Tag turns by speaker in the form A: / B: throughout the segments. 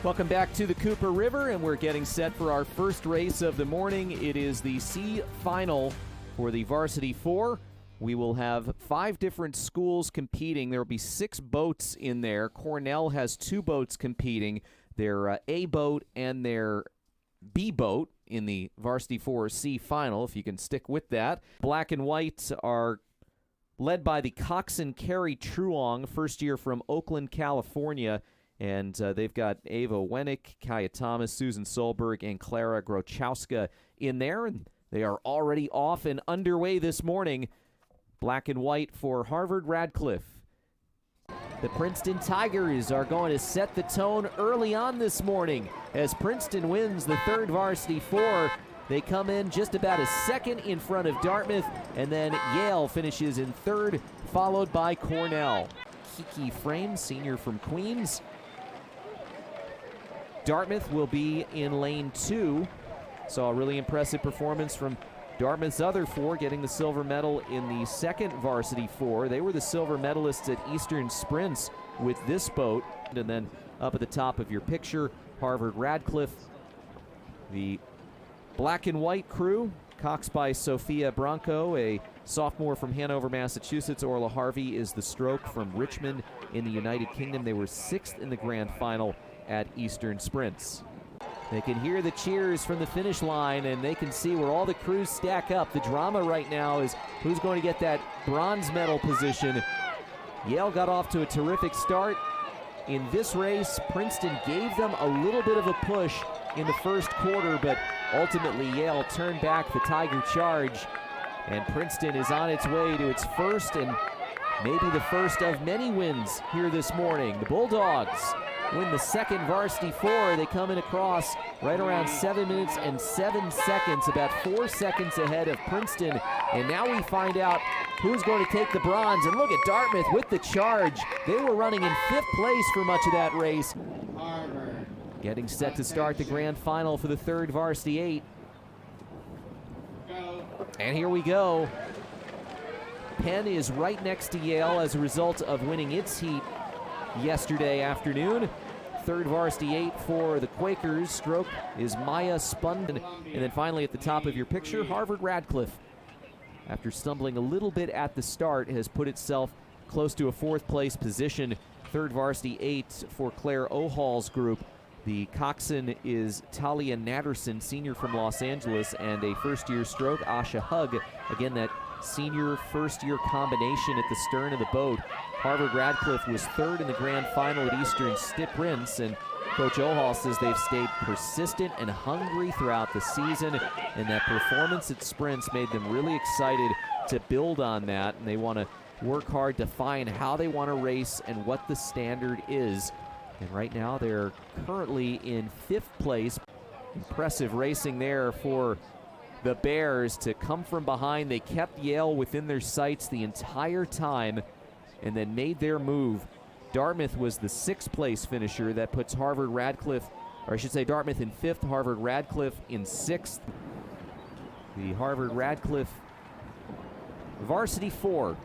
A: Welcome back to the Cooper River, and we're getting set for our first race of the morning. It is the C final for the Varsity 4. We will have 5 different schools competing. There will be 6 boats in there. Cornell has 2 boats competing, their A boat and their B boat in the Varsity 4 C final, if you can stick with that. Black and white are led by the Coxon Carrie Truong, first year from Oakland, California. And they've got Ava Wenick, Kaya Thomas, Susan Solberg, and Clara Grochowska in there. And they are already off and underway this morning. Black and white for Harvard-Radcliffe. The Princeton Tigers are going to set the tone early on this morning as Princeton wins the third Varsity 4. They come in just about a second in front of Dartmouth, and then Yale finishes in third, followed by Cornell. Kiki Frame, senior from Queens. Dartmouth will be in lane 2. Saw a really impressive performance from Dartmouth's other 4, getting the silver medal in the second Varsity 4. They were the silver medalists at Eastern Sprints with this boat. And then up at the top of your picture, Harvard-Radcliffe. The black and white crew, coxed by Sophia Branco, a sophomore from Hanover, Massachusetts. Orla Harvey is the stroke from Richmond in the United Kingdom. They were 6th in the grand final at Eastern Sprints. They can hear the cheers from the finish line, and they can see where all the crews stack up. The drama right now is who's going to get that bronze medal position. Yale got off to a terrific start. In this race, Princeton gave them a little bit of a push in the first quarter, but ultimately Yale turned back the Tiger charge, and Princeton is on its way to its first and maybe the first of many wins here this morning. The Bulldogs win the second Varsity 4. They come in across right around 7 minutes and 7 seconds, about 4 seconds ahead of Princeton. And now we find out who's going to take the bronze. And look at Dartmouth with the charge. They were running in 5th place for much of that race. Getting set to start the grand final for the third Varsity 8. And here we go. Penn is right next to Yale as a result of winning its heat yesterday afternoon. Third Varsity 8 for the Quakers. Stroke is Maya Spunden. And then finally at the top of your picture, Harvard-Radcliffe, after stumbling a little bit at the start, has put itself close to a 4th place position. Third Varsity 8 for Claire O'Hall's group. The coxswain is Talia Natterson, senior from Los Angeles, and a first-year stroke, Asha Hug. Again, that senior first-year combination at the stern of the boat. Harvard-Radcliffe was 3rd in the grand final at Eastern Sprints, and Coach O'Hall says they've stayed persistent and hungry throughout the season, and that performance at Sprints made them really excited to build on that, and they want to work hard to find how they want to race and what the standard is. And right now they're currently in 5th place. Impressive racing there for the Bears to come from behind. They kept Yale within their sights the entire time and then made their move. Dartmouth was the 6th place finisher. That puts Harvard-Radcliffe, or I should say Dartmouth in 5th, Harvard-Radcliffe in 6th. The Harvard-Radcliffe Varsity 4.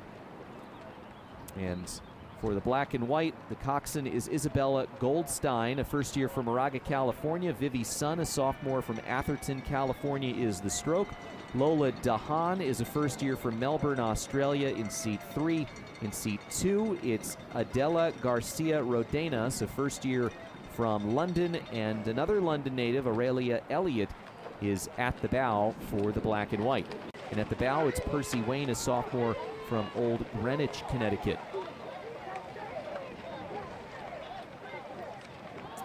A: And for the black and white, the coxswain is Isabella Goldstein, a first year from Moraga, California. Vivi Sun, a sophomore from Atherton, California, is the stroke. Lola Dahan is a first year from Melbourne, Australia, in seat 3. In seat 2, it's Adela Garcia Rodenas, a first year from London, and another London native, Aurelia Elliott, is at the bow for the black and white. And at the bow, it's Percy Wayne, a sophomore from Old Greenwich, Connecticut.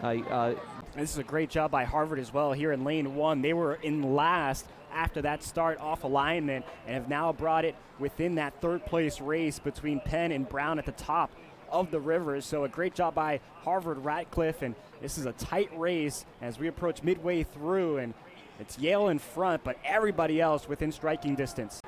B: This is a great job by Harvard as well here in lane 1. They were in last after that start off alignment and have now brought it within that 3rd place race between Penn and Brown at the top of the river. So a great job by Harvard-Radcliffe, and this is a tight race as we approach midway through, and it's Yale in front, but everybody else within striking distance.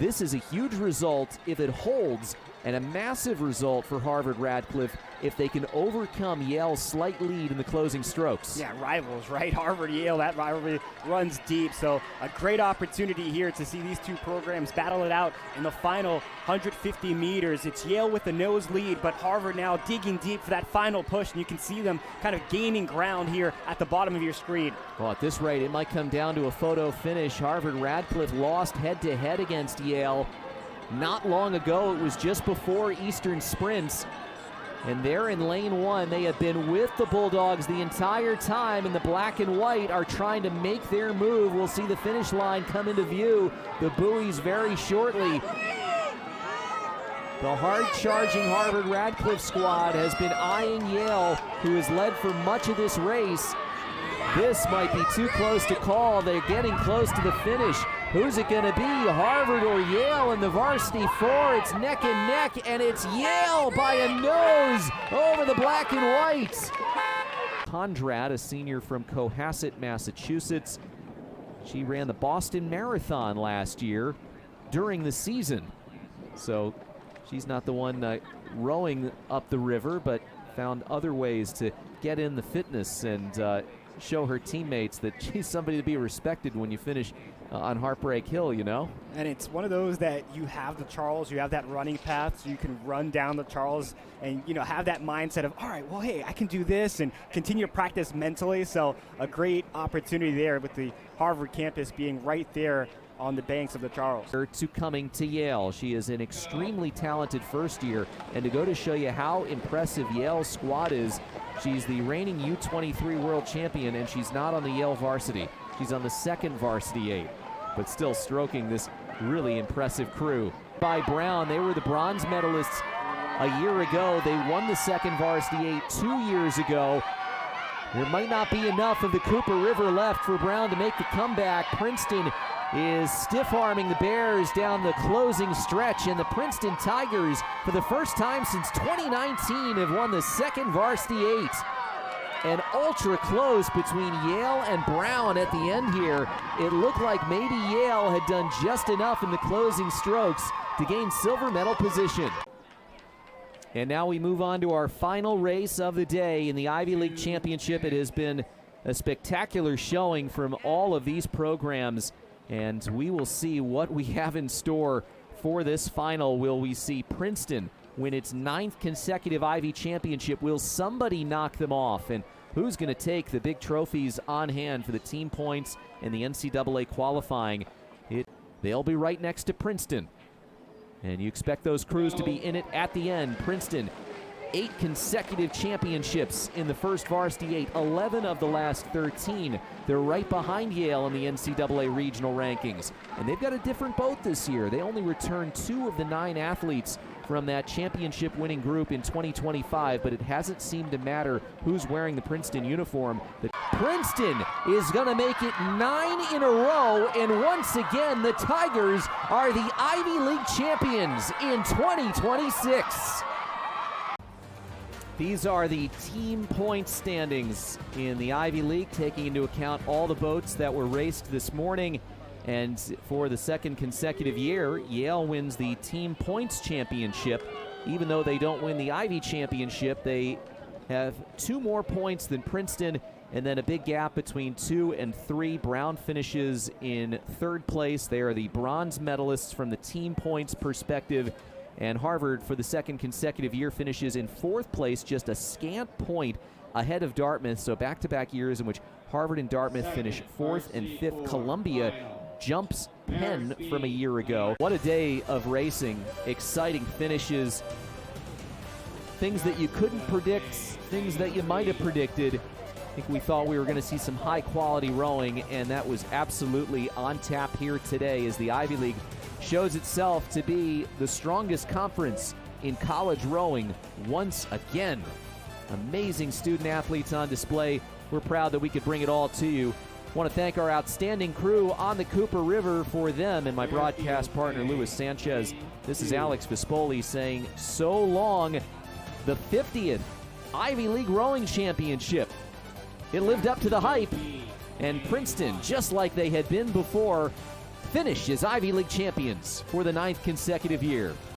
A: This is a huge result if it holds and a massive result for Harvard-Radcliffe if they can overcome Yale's slight lead in the closing strokes.
B: Yeah, rivals, right? Harvard-Yale, that rivalry runs deep. So a great opportunity here to see these two programs battle it out in the final 150 meters. It's Yale with the nose lead, but Harvard now digging deep for that final push, and you can see them kind of gaining ground here at the bottom of your screen.
A: Well, at this rate, it might come down to a photo finish. Harvard-Radcliffe lost head-to-head against Yale not long ago. It was just before Eastern sprints. And they're in lane one. They have been with the Bulldogs the entire time, and the black and white are trying to make their move. We'll see the finish line come into view, the buoys very shortly. The hard-charging Harvard-Radcliffe squad has been eyeing Yale, who has led for much of this race. This might be too close to call. They're getting close to the finish. Who's it going to be, Harvard or Yale in the Varsity 4? It's neck and neck, and it's Yale by a nose over the black and white. Condrad, a senior from Cohasset, Massachusetts. She ran the Boston Marathon last year during the season. So she's not the one rowing up the river, but found other ways to get in the fitness and show her teammates that she's somebody to be respected when you finish on Heartbreak Hill, you know?
B: And it's one of those that you have the Charles, you have that running path, so you can run down the Charles and, you know, have that mindset of, all right, well, hey, I can do this, and continue to practice mentally. So a great opportunity there with the Harvard campus being right there on the banks of the Charles.
A: To coming to Yale. She is an extremely talented first year, and to go to show you how impressive Yale's squad is, she's the reigning U23 world champion, and she's not on the Yale varsity. She's on the second varsity 8, but still stroking this really impressive crew. By Brown, they were the bronze medalists a year ago. They won the second varsity 8 2 years ago. There might not be enough of the Cooper River left for Brown to make the comeback. Princeton is stiff-arming the Bears down the closing stretch, and the Princeton Tigers, for the first time since 2019, have won the second varsity 8. And ultra close between Yale and Brown at the end here. It looked like maybe Yale had done just enough in the closing strokes to gain silver medal position. And now we move on to our final race of the day in the Ivy League Championship. It has been a spectacular showing from all of these programs, and we will see what we have in store for this final. Will we see Princeton win its 9th consecutive Ivy Championship? Will somebody knock them off? And who's going to take the big trophies on hand for the team points and the NCAA qualifying? They'll be right next to Princeton. And you expect those crews to be in it at the end. Princeton, 8 consecutive championships in the first varsity 8, 11 of the last 13. They're right behind Yale in the NCAA regional rankings. And they've got a different boat this year. They only returned 2 of the 9 athletes from that championship winning group in 2025, but it hasn't seemed to matter who's wearing the Princeton uniform. Princeton is going to make it 9 in a row, and once again, the Tigers are the Ivy League champions in 2026. These are the team point standings in the Ivy League, taking into account all the boats that were raced this morning. And for the second consecutive year, Yale wins the team points championship. Even though they don't win the Ivy championship, they have 2 more points than Princeton, and then a big gap between 2 and 3. Brown finishes in 3rd place. They are the bronze medalists from the team points perspective. And Harvard, for the second consecutive year, finishes in 4th place, just a scant point ahead of Dartmouth. So back-to-back years in which Harvard and Dartmouth finish 4th and 5th. Columbia jumps Penn from a year ago. What a day of racing. Exciting finishes. Things that you couldn't predict, things that you might have predicted. I think we thought we were going to see some high-quality rowing, and that was absolutely on tap here today as the Ivy League shows itself to be the strongest conference in college rowing once again. Amazing student athletes on display. We're proud that we could bring it all to you. I want to thank our outstanding crew on the Cooper River. For them and my broadcast partner, Luis Sanchez, this is Alex Vespoli saying so long. The 50th Ivy League Rowing Championship. It lived up to the hype, and Princeton, just like they had been before, finished as Ivy League champions for the 9th consecutive year.